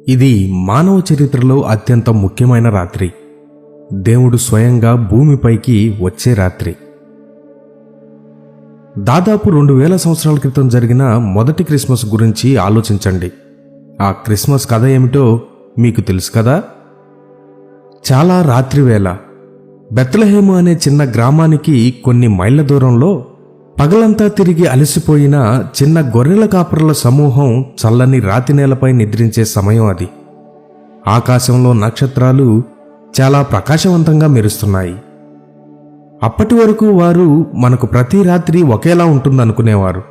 ఇది మానవ చరిత్రలో అత్యంత ముఖ్యమైన రాత్రి. దేవుడు స్వయంగా భూమిపైకి వచ్చే రాత్రి. దాదాపు 2000 సంవత్సరాల క్రితం జరిగిన మొదటి క్రిస్మస్ గురించి ఆలోచించండి. ఆ క్రిస్మస్ కథ ఏమిటో మీకు తెలుసు కదా? చాలా రాత్రివేళ బెత్లెహేము అనే చిన్న గ్రామానికి కొన్ని మైళ్ళ దూరంలో పగలంతా తిరిగి అలసిపోయిన చిన్న గొర్రెల కాపరుల సమూహం చల్లని రాతి నేలపై నిద్రించే సమయం అది. ఆకాశంలో నక్షత్రాలు చాలా ప్రకాశవంతంగా మెరుస్తున్నాయి. అప్పటి వరకు వారు మనకు ప్రతి రాత్రి ఒకేలా ఉంటుందనుకునేవారు.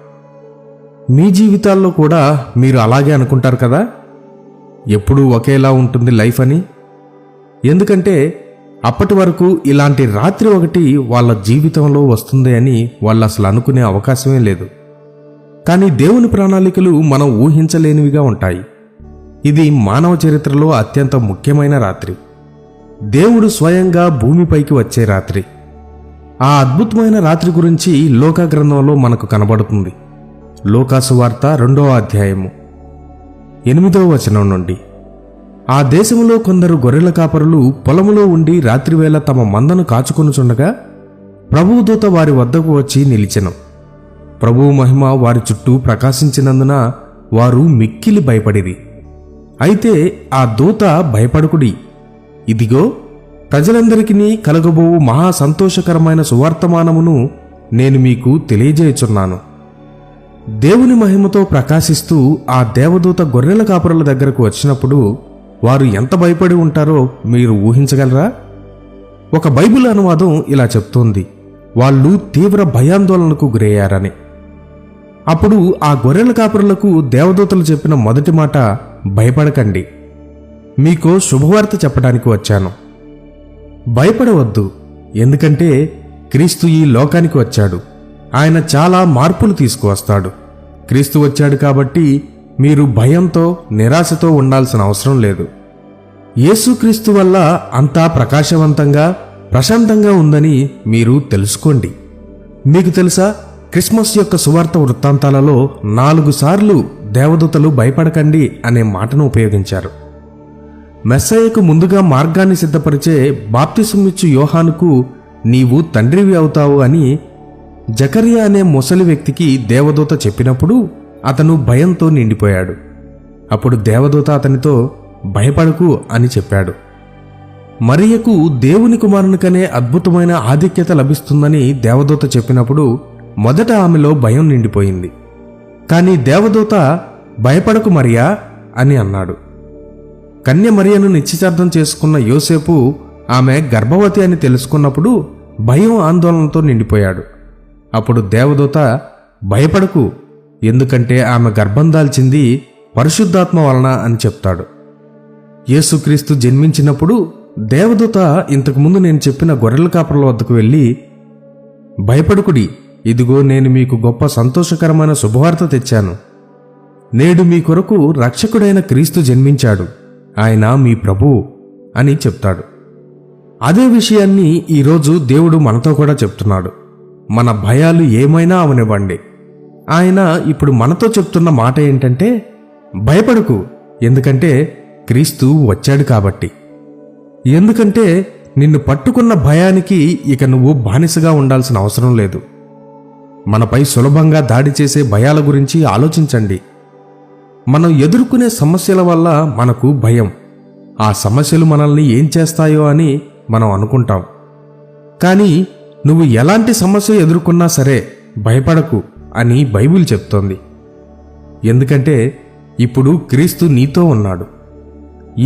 మీ జీవితాల్లో కూడా మీరు అలాగే అనుకుంటారు కదా, ఎప్పుడూ ఒకేలా ఉంటుంది లైఫ్ అని. ఎందుకంటే అప్పటి వరకు ఇలాంటి రాత్రి ఒకటి వాళ్ళ జీవితంలో వస్తుంది అని వాళ్ళు అసలు అనుకునే అవకాశమే లేదు. కానీ దేవుని ప్రణాళికలు మనం ఊహించలేనివిగా ఉంటాయి. ఇది మానవ చరిత్రలో అత్యంత ముఖ్యమైన రాత్రి. దేవుడు స్వయంగా భూమిపైకి వచ్చే రాత్రి. ఆ అద్భుతమైన రాత్రి గురించి లోకా గ్రంథంలో మనకు కనబడుతుంది. లోకాసు వార్త 2వ అధ్యాయము 8వ వచనం నుండి. ఆ దేశములో కొందరు గొర్రెల కాపరులు పొలములో ఉండి రాత్రివేళ తమ మందను కాచుకొనుచుండగా ప్రభువు దూత వారి వద్దకు వచ్చి నిలిచెను. ప్రభువు మహిమ వారి చుట్టూ ప్రకాశించినందున వారు మిక్కిలి భయపడిరి. అయితే ఆ దూత, భయపడకుడి, ఇదిగో ప్రజలందరికీ కలగబోవు మహా సంతోషకరమైన సువర్తమానమును నేను మీకు తెలియజేయుచున్నాను. దేవుని మహిమతో ప్రకాశిస్తూ ఆ దేవదూత గొర్రెల కాపరుల దగ్గరకు వచ్చినప్పుడు వారు ఎంత భయపడి ఉంటారో మీరు ఊహించగలరా? ఒక బైబిల్ అనువాదం ఇలా చెప్తోంది, వాళ్ళు తీవ్ర భయాందోళనకు గురయ్యారని. అప్పుడు ఆ గొర్రెల కాపరులకు దేవదూతలు చెప్పిన మొదటి మాట, భయపడకండి, మీకో శుభవార్త చెప్పడానికి వచ్చాను. భయపడవద్దు, ఎందుకంటే క్రీస్తు ఈ లోకానికి వచ్చాడు. ఆయన చాలా మార్పులు తీసుకువస్తాడు. క్రీస్తు వచ్చాడు కాబట్టి మీరు భయంతో, నిరాశతో ఉండాల్సిన అవసరం లేదు. యేసుక్రీస్తు వల్ల అంతా ప్రకాశవంతంగా, ప్రశాంతంగా ఉందని మీరు తెలుసుకోండి. మీకు తెలుసా, క్రిస్మస్ యొక్క సువార్త వృత్తాంతాలలో 4 సార్లు దేవదూతలు భయపడకండి అనే మాటను ఉపయోగించారు. మెస్సయ్యకు ముందుగా మార్గాన్ని సిద్ధపరిచే బాప్తిసమిచ్చు యోహానుకు నీవు తండ్రివి అవుతావు అని జకరియా అనే ముసలి వ్యక్తికి దేవదూత చెప్పినప్పుడు అతను భయంతో నిండిపోయాడు. అప్పుడు దేవదూత అతనితో భయపడకు అని చెప్పాడు. మరియకు దేవుని కుమారునికనే అద్భుతమైన ఆధిక్యత లభిస్తుందని దేవదూత చెప్పినప్పుడు మొదట ఆమెలో భయం నిండిపోయింది. కానీ దేవదూత భయపడకు మరియా అని అన్నాడు. కన్య మరియను నిశ్చితార్థం చేసుకున్న యోసేపు ఆమె గర్భవతి అని తెలుసుకున్నప్పుడు భయం, ఆందోళనతో నిండిపోయాడు. అప్పుడు దేవదూత భయపడకు, ఎందుకంటే ఆమె గర్భం దాల్చింది పరిశుద్ధాత్మ వలన అని చెప్తాడు. యేసుక్రీస్తు జన్మించినప్పుడు దేవదూత ఇంతకుముందు నేను చెప్పిన గొర్రెల కాపరుల వద్దకు వెళ్ళి, భయపడకుడి, ఇదిగో నేను మీకు గొప్ప సంతోషకరమైన శుభవార్త తెచ్చాను. నేడు మీ కొరకు రక్షకుడైన క్రీస్తు జన్మించాడు, ఆయన మీ ప్రభువు అని చెప్తాడు. అదే విషయాన్ని ఈరోజు దేవుడు మనతో కూడా చెప్తున్నాడు. మన భయాలు ఏమైనా అవనివ్వండి, ఆయన ఇప్పుడు మనతో చెప్తున్న మాట ఏంటంటే, భయపడకు, ఎందుకంటే క్రీస్తు వచ్చాడు కాబట్టి. ఎందుకంటే నిన్ను పట్టుకున్న భయానికి ఇక నువ్వు బానిసగా ఉండాల్సిన అవసరం లేదు. మనపై సులభంగా దాడి చేసే భయాల గురించి ఆలోచించండి. మనం ఎదుర్కొనే సమస్యల వల్ల మనకు భయం. ఆ సమస్యలు మనల్ని ఏం చేస్తాయో అని మనం అనుకుంటాం. కానీ నువ్వు ఎలాంటి సమస్య ఎదుర్కొన్నా సరే భయపడకు అని బైబిల్ చెప్తోంది. ఎందుకంటే ఇప్పుడు క్రీస్తు నీతో ఉన్నాడు.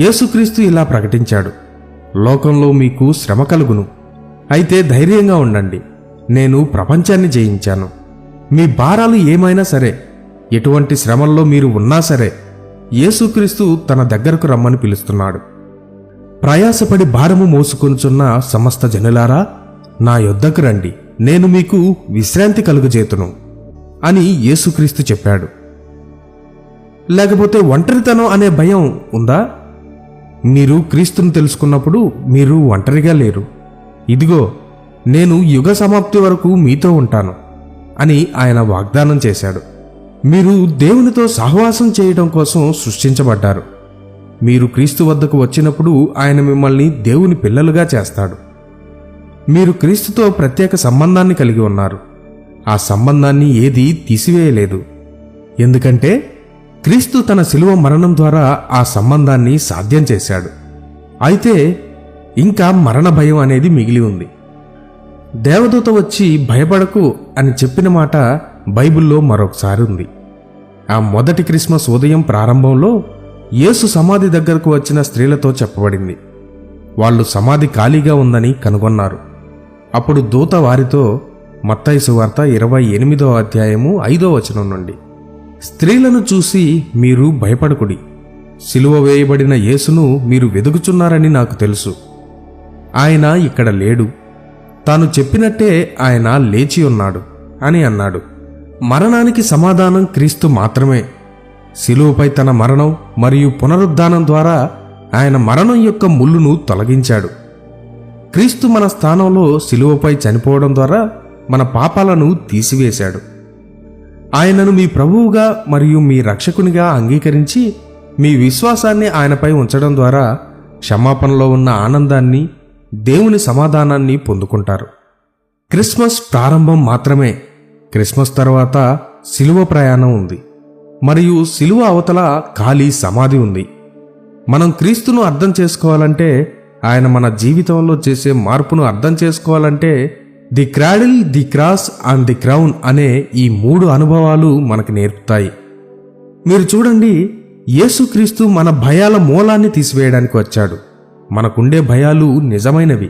యేసుక్రీస్తు ఇలా ప్రకటించాడు, లోకంలో మీకు శ్రమ కలుగును, అయితే ధైర్యంగా ఉండండి, నేను ప్రపంచాన్ని జయించాను. మీ భారాలు ఏమైనా సరే, ఎటువంటి శ్రమల్లో మీరు ఉన్నా సరే యేసుక్రీస్తు తన దగ్గరకు రమ్మని పిలుస్తున్నాడు. ప్రయాసపడి భారము మోసుకొనుచున్న సమస్త జనులారా, నా యొద్దకు రండి, నేను మీకు విశ్రాంతి కలుగజేతును అని యేసుక్రీస్తు చెప్పాడు. లేకపోతే ఒంటరితనం అనే భయం ఉందా? మీరు క్రీస్తును తెలుసుకున్నప్పుడు మీరు ఒంటరిగా లేరు. ఇదిగో నేను యుగ సమాప్తి వరకు మీతో ఉంటాను అని ఆయన వాగ్దానం చేశాడు. మీరు దేవునితో సహవాసం చేయడం కోసం సృష్టించబడ్డారు. మీరు క్రీస్తు వద్దకు వచ్చినప్పుడు ఆయన మిమ్మల్ని దేవుని పిల్లలుగా చేస్తాడు. మీరు క్రీస్తుతో ప్రత్యేక సంబంధాన్ని కలిగి ఉన్నారు. ఆ సంబంధాన్ని ఏదీ తీసివేయలేదు. ఎందుకంటే క్రీస్తు తన శిలువ మరణం ద్వారా ఆ సంబంధాన్ని సాధ్యం చేశాడు. అయితే ఇంకా మరణ భయం అనేది మిగిలి ఉంది. దేవదూత వచ్చి భయపడకు అని చెప్పిన మాట బైబిల్లో మరొకసారి ఉంది. ఆ మొదటి క్రిస్మస్ ఉదయం ప్రారంభంలో యేసు సమాధి దగ్గరకు వచ్చిన స్త్రీలతో చెప్పబడింది. వాళ్ళు సమాధి ఖాళీగా ఉందని కనుగొన్నారు. అప్పుడు దూత వారితో, మత్తయి సువార్త 28వ అధ్యాయము 5వ వచనం నుండి, స్త్రీలను చూసి మీరు భయపడకుడి. సిలువ వేయబడిన యేసును మీరు వెదుకుచున్నారని నాకు తెలుసు. ఆయన ఇక్కడ లేడు. తాను చెప్పినట్టే ఆయన లేచి ఉన్నాడు అని అన్నాడు. మరణానికి సమాధానం క్రీస్తు మాత్రమే. సిలువపై తన మరణం మరియు పునరుద్ధానం ద్వారా ఆయన మరణం యొక్క ముళ్ళును తొలగించాడు. క్రీస్తు మన స్థానంలో సిలువపై చనిపోవడం ద్వారా మన పాపాలను తీసివేశాడు. ఆయనను మీ ప్రభువుగా మరియు మీ రక్షకునిగా అంగీకరించి మీ విశ్వాసాన్ని ఆయనపై ఉంచడం ద్వారా క్షమాపణలో ఉన్న ఆనందాన్ని, దేవుని సమాధానాన్ని పొందుకుంటారు. క్రిస్మస్ ప్రారంభం మాత్రమే. క్రిస్మస్ తర్వాత సిలువ ప్రయాణం ఉంది మరియు సిలువ అవతల ఖాళీ సమాధి ఉంది. మనం క్రీస్తును అర్థం చేసుకోవాలంటే, ఆయన మన జీవితంలో చేసే మార్పును అర్థం చేసుకోవాలంటే the cradle, the cross and the crown అనే ఈ 3 అనుభవాలు మనకు నేర్పుతాయి. మీరు చూడండి, యేసుక్రీస్తు మన భయాల మూలాన్ని తీసివేయడానికి వచ్చాడు. మనకుండే భయాలు నిజమైనవి.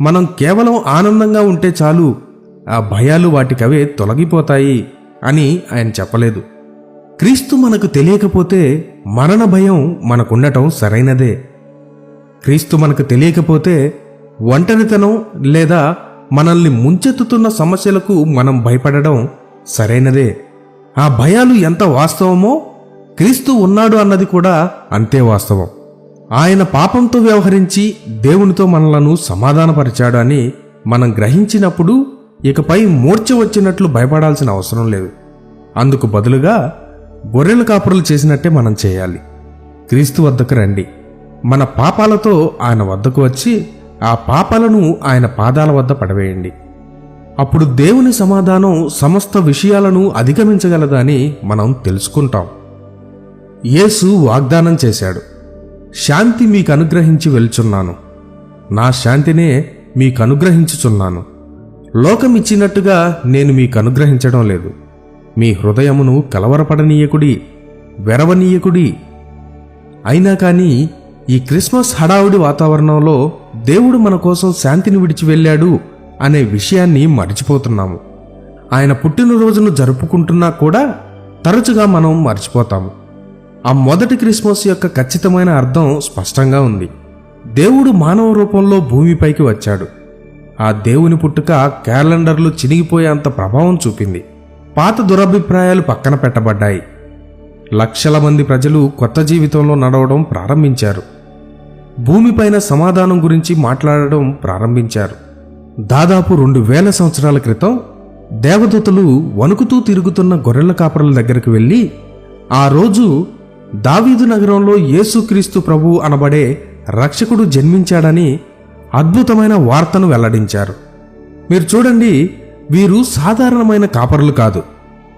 మనం కేవలం ఆనందంగా ఉంటే చాలు, ఆ భయాలు వాటికవే తొలగిపోతాయి అని ఆయన చెప్పలేదు. క్రీస్తు మనకు తెలియకపోతే మరణ భయం మనకుండటం సరైనదే. క్రీస్తు మనకు తెలియకపోతే ఒంటరితనం లేదా మనల్ని ముంచెత్తుతున్న సమస్యలకు మనం భయపడడం సరైనదే. ఆ భయాలు ఎంత వాస్తవమో క్రీస్తు ఉన్నాడు అన్నది కూడా అంతే వాస్తవం. ఆయన పాపంతో వ్యవహరించి దేవునితో మనలను సమాధానపరిచాడు అని మనం గ్రహించినప్పుడు ఇకపై మూర్ఛ వచ్చినట్లు భయపడాల్సిన అవసరం లేదు. అందుకు బదులుగా గొర్రెల కాపురులు చేసినట్టే మనం చేయాలి. క్రీస్తు వద్దకు రండి. మన పాపాలతో ఆయన వద్దకు వచ్చి ఆ పాపాలను ఆయన పాదాల వద్ద పడవేయండి. అప్పుడు దేవుని సమాధానం సమస్త విషయాలను అధిగమించగలదని మనం తెలుసుకుంటాం. యేసు వాగ్దానం చేశాడు, శాంతి మీకు అనుగ్రహించి వెళ్చున్నాను, నా శాంతినే మీకు అనుగ్రహించుచున్నాను. లోకమిచ్చినట్టుగా నేను మీకు అనుగ్రహించడం లేదు. మీ హృదయమును కలవరపడనీయకుడి, వెరవనీయకుడి. అయినా కానీ ఈ క్రిస్మస్ హడావుడి వాతావరణంలో దేవుడు మన కోసం శాంతిని విడిచి వెళ్ళాడు అనే విషయాన్ని మర్చిపోతున్నాము. ఆయన పుట్టినరోజును జరుపుకుంటున్నా కూడా తరచుగా మనం మర్చిపోతాము. ఆ మొదటి క్రిస్మస్ యొక్క ఖచ్చితమైన అర్థం స్పష్టంగా ఉంది. దేవుడు మానవ రూపంలో భూమిపైకి వచ్చాడు. ఆ దేవుని పుట్టుక క్యాలెండర్లు చినిగిపోయేంత ప్రభావం చూపింది. పాత దురభిప్రాయాలు పక్కన పెట్టబడ్డాయి. లక్షల మంది ప్రజలు కొత్త జీవితంలో నడవడం ప్రారంభించారు. భూమిపైన సమాధానం గురించి మాట్లాడడం ప్రారంభించారు. దాదాపు 2000 సంవత్సరాల క్రితం దేవదూతలు వణుకుతూ తిరుగుతున్న గొర్రెల కాపరుల దగ్గరికి వెళ్ళి, ఆ రోజు దావీదు నగరంలో యేసుక్రీస్తు ప్రభువు అనబడే రక్షకుడు జన్మించాడని అద్భుతమైన వార్తను వెల్లడించారు. మీరు చూడండి, వీరు సాధారణమైన కాపరులు కాదు.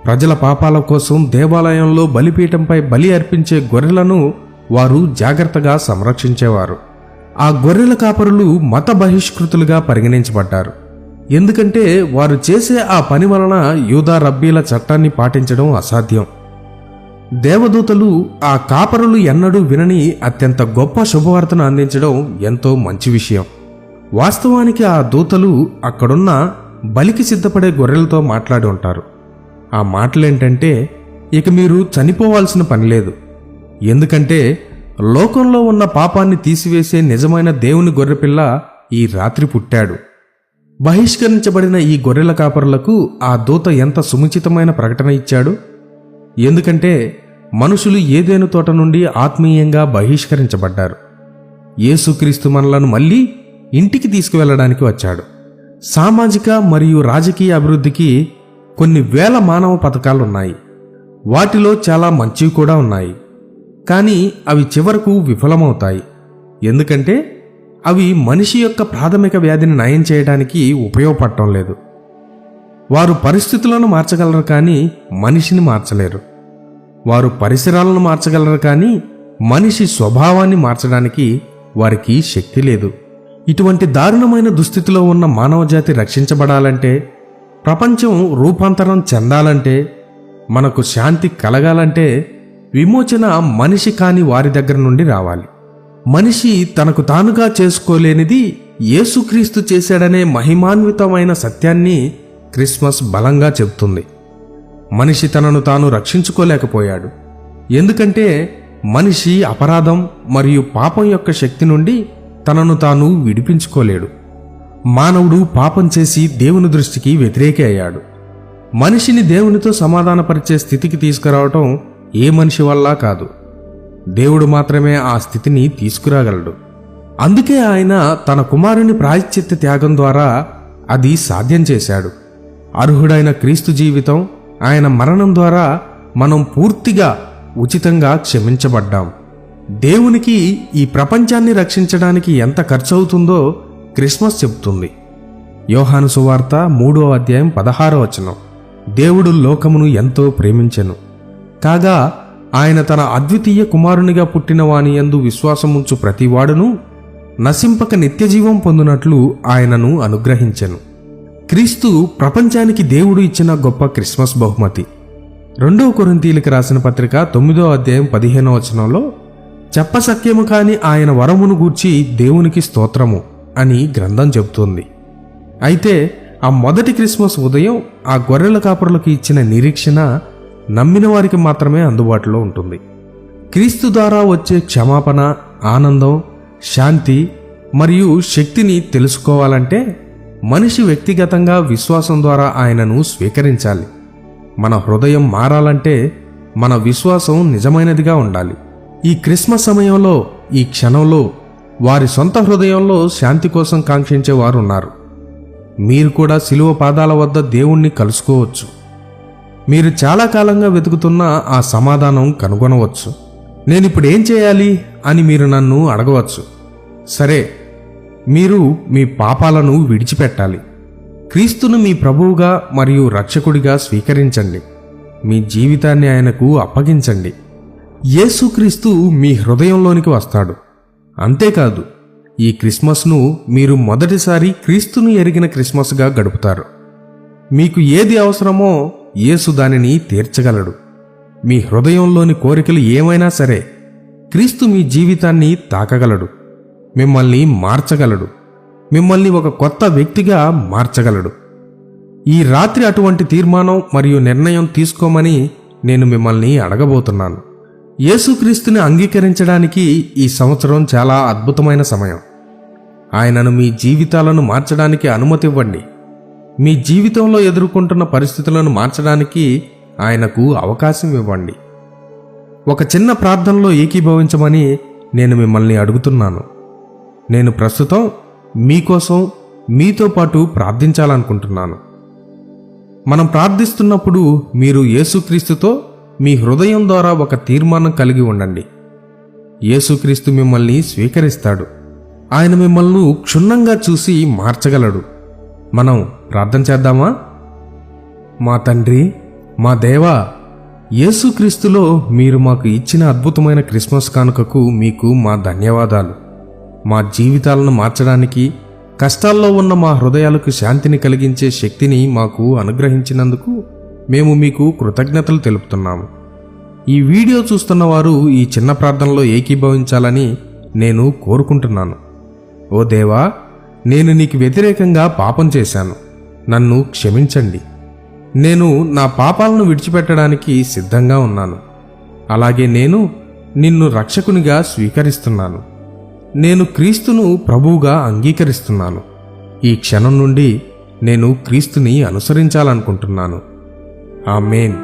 ప్రజల పాపాల కోసం దేవాలయంలో బలిపీఠంపై బలి అర్పించే గొర్రెలను వారు జాగ్రత్తగా సంరక్షించేవారు. ఆ గొర్రెల కాపరులు మత బహిష్కృతులుగా పరిగణించబడ్డారు. ఎందుకంటే వారు చేసే ఆ పని వలన యూదా రబ్బీల చట్టాన్ని పాటించడం అసాధ్యం. దేవదూతలు ఆ కాపరులు ఎన్నడూ వినని అత్యంత గొప్ప శుభవార్తను అందించడం ఎంతో మంచి విషయం. వాస్తవానికి ఆ దూతలు అక్కడున్న బలికి సిద్ధపడే గొర్రెలతో మాట్లాడి ఉంటారు. ఆ మాటలేంటంటే, ఇక మీరు చనిపోవాల్సిన పని లేదు, ఎందుకంటే లోకంలో ఉన్న పాపాన్ని తీసివేసే నిజమైన దేవుని గొర్రెపిల్ల ఈ రాత్రి పుట్టాడు. బహిష్కరించబడిన ఈ గొర్రెల కాపరులకు ఆ దూత ఎంత సుముచితమైన ప్రకటన ఇచ్చాడు. ఎందుకంటే మనుషులు ఏదేను తోట నుండి ఆత్మీయంగా బహిష్కరించబడ్డారు. యేసుక్రీస్తు మనలను మళ్ళీ ఇంటికి తీసుకువెళ్ళడానికి వచ్చాడు. సామాజిక మరియు రాజకీయ అభివృద్ధికి కొన్ని వేల మానవ పథకాలున్నాయి. వాటిలో చాలా మంచివి కూడా ఉన్నాయి. కానీ అవి చివరకు విఫలమవుతాయి. ఎందుకంటే అవి మనిషి యొక్క ప్రాథమిక వ్యాధిని నయం చేయడానికి ఉపయోగపడటం లేదు. వారు పరిస్థితులను మార్చగలరు కానీ మనిషిని మార్చలేరు. వారు పరిసరాలను మార్చగలరు కానీ మనిషి స్వభావాన్ని మార్చడానికి వారికి శక్తి లేదు. ఇటువంటి దారుణమైన దుస్థితిలో ఉన్న మానవజాతి రక్షించబడాలంటే, ప్రపంచం రూపాంతరం చెందాలంటే, మనకు శాంతి కలగాలంటే విమోచన మనిషి కాని వారి దగ్గర నుండి రావాలి. మనిషి తనకు తానుగా చేసుకోలేనిది యేసుక్రీస్తు చేశాడనే మహిమాన్వితమైన సత్యాన్ని క్రిస్మస్ బలంగా చెబుతుంది. మనిషి తనను తాను రక్షించుకోలేకపోయాడు. ఎందుకంటే మనిషి అపరాధం మరియు పాపం యొక్క శక్తి నుండి తనను తాను విడిపించుకోలేడు. మానవుడు పాపం చేసి దేవుని దృష్టికి వ్యతిరేకి అయ్యాడు. మనిషిని దేవునితో సమాధానపరిచే స్థితికి తీసుకురావటం ఏ మనిషి వల్ల కాదు. దేవుడు మాత్రమే ఆ స్థితిని తీసుకురాగలడు. అందుకే ఆయన తన కుమారుని ప్రాయశ్చిత్త త్యాగం ద్వారా అది సాధ్యం చేశాడు. అర్హుడైన క్రీస్తు జీవితం, ఆయన మరణం ద్వారా మనం పూర్తిగా ఉచితంగా క్షమించబడ్డాం. దేవునికి ఈ ప్రపంచాన్ని రక్షించడానికి ఎంత ఖర్చు అవుతుందో క్రిస్మస్ చెబుతుంది. యోహాను సువార్త 3వ అధ్యాయం 16వ వచనం. దేవుడు లోకమును ఎంతో ప్రేమించెను, కాగా ఆయన తన అద్వితీయ కుమారునిగా పుట్టిన వాని యందు విశ్వాసముంచు ప్రతివాడును నశింపక నిత్యజీవం పొందునట్లు ఆయనను అనుగ్రహించెను. క్రీస్తు ప్రపంచానికి దేవుడు ఇచ్చిన గొప్ప క్రిస్మస్ బహుమతి. 2వ కొరింథీయులకు రాసిన పత్రిక 9వ అధ్యాయం 15వ వచనంలో చెప్పసఖ్యము కాని ఆయన వరమును గూర్చి దేవునికి స్తోత్రము అని గ్రంథం చెబుతుంది. అయితే ఆ మొదటి క్రిస్మస్ ఉదయం ఆ గొర్రెల కాపరులకు ఇచ్చిన నిరీక్షణ నమ్మిన వారికి మాత్రమే అందుబాటులో ఉంటుంది. క్రీస్తు ద్వారా వచ్చే క్షమాపణ, ఆనందం, శాంతి మరియు శక్తిని తెలుసుకోవాలంటే మనిషి వ్యక్తిగతంగా విశ్వాసం ద్వారా ఆయనను స్వీకరించాలి. మన హృదయం మారాలంటే మన విశ్వాసం నిజమైనదిగా ఉండాలి. ఈ క్రిస్మస్ సమయంలో, ఈ క్షణంలో వారి సొంత హృదయంలో శాంతి కోసం కాంక్షించే వారు ఉన్నారు. మీరు కూడా శిలువ పాదాల వద్ద దేవుణ్ణి కలుసుకోవచ్చు. మీరు చాలా కాలంగా వెతుకుతున్న ఆ సమాధానం కనుగొనవచ్చు. నేనిప్పుడు ఏం చేయాలి అని మీరు నన్ను అడగవచ్చు. సరే, మీరు మీ పాపాలను విడిచిపెట్టాలి. క్రీస్తును మీ ప్రభువుగా మరియు రక్షకుడిగా స్వీకరించండి. మీ జీవితాన్ని ఆయనకు అప్పగించండి. యేసుక్రీస్తు మీ హృదయంలోనికి వస్తాడు. అంతేకాదు, ఈ క్రిస్మస్ను మీరు మొదటిసారి క్రీస్తును ఎరిగిన క్రిస్మస్గా గడుపుతారు. మీకు ఏది అవసరమో యేసు దానిని తీర్చగలడు. మీ హృదయంలోని కోరికలు ఏమైనా సరే క్రీస్తు మీ జీవితాన్ని తాకగలడు. మిమ్మల్ని మార్చగలడు. మిమ్మల్ని ఒక కొత్త వ్యక్తిగా మార్చగలడు. ఈ రాత్రి అటువంటి తీర్మానం మరియు నిర్ణయం తీసుకోమని నేను మిమ్మల్ని అడగబోతున్నాను. యేసుక్రీస్తుని అంగీకరించడానికి ఈ సంవత్సరం చాలా అద్భుతమైన సమయం. ఆయనను మీ జీవితాలను మార్చడానికి అనుమతి ఇవ్వండి. మీ జీవితంలో ఎదుర్కొంటున్న పరిస్థితులను మార్చడానికి ఆయనకు అవకాశం ఇవ్వండి. ఒక చిన్న ప్రార్థనలో ఏకీభవించమని నేను మిమ్మల్ని అడుగుతున్నాను. నేను ప్రస్తుతం మీకోసం, మీతో పాటు ప్రార్థించాలనుకుంటున్నాను. మనం ప్రార్థిస్తున్నప్పుడు మీరు యేసుక్రీస్తుతో మీ హృదయం ద్వారా ఒక తీర్మానం కలిగి ఉండండి. యేసుక్రీస్తు మిమ్మల్ని స్వీకరిస్తాడు. ఆయన మిమ్మల్ని క్షుణ్ణంగా చూసి మార్చగలడు. మనం ప్రార్థన చేద్దామా? మా తండ్రి, మా దేవా, యేసుక్రీస్తులో మీరు మాకు ఇచ్చిన అద్భుతమైన క్రిస్మస్ కానుకకు మీకు మా ధన్యవాదాలు. మా జీవితాలను మార్చడానికి, కష్టాల్లో ఉన్న మా హృదయాలకు శాంతిని కలిగించే శక్తిని మాకు అనుగ్రహించినందుకు మేము మీకు కృతజ్ఞతలు తెలుపుతున్నాము. ఈ వీడియో చూస్తున్న వారు ఈ చిన్న ప్రార్థనలో ఏకీభవించాలని నేను కోరుకుంటున్నాను. ఓ దేవా, నేను నీకు వ్యతిరేకంగా పాపం చేశాను. నన్ను క్షమించండి. నేను నా పాపాలను విడిచిపెట్టడానికి సిద్ధంగా ఉన్నాను. అలాగే నేను నిన్ను రక్షకునిగా స్వీకరిస్తున్నాను. నేను క్రీస్తును ప్రభువుగా అంగీకరిస్తున్నాను. ఈ క్షణం నుండి నేను క్రీస్తుని అనుసరించాలనుకుంటున్నాను. ఆమేన్.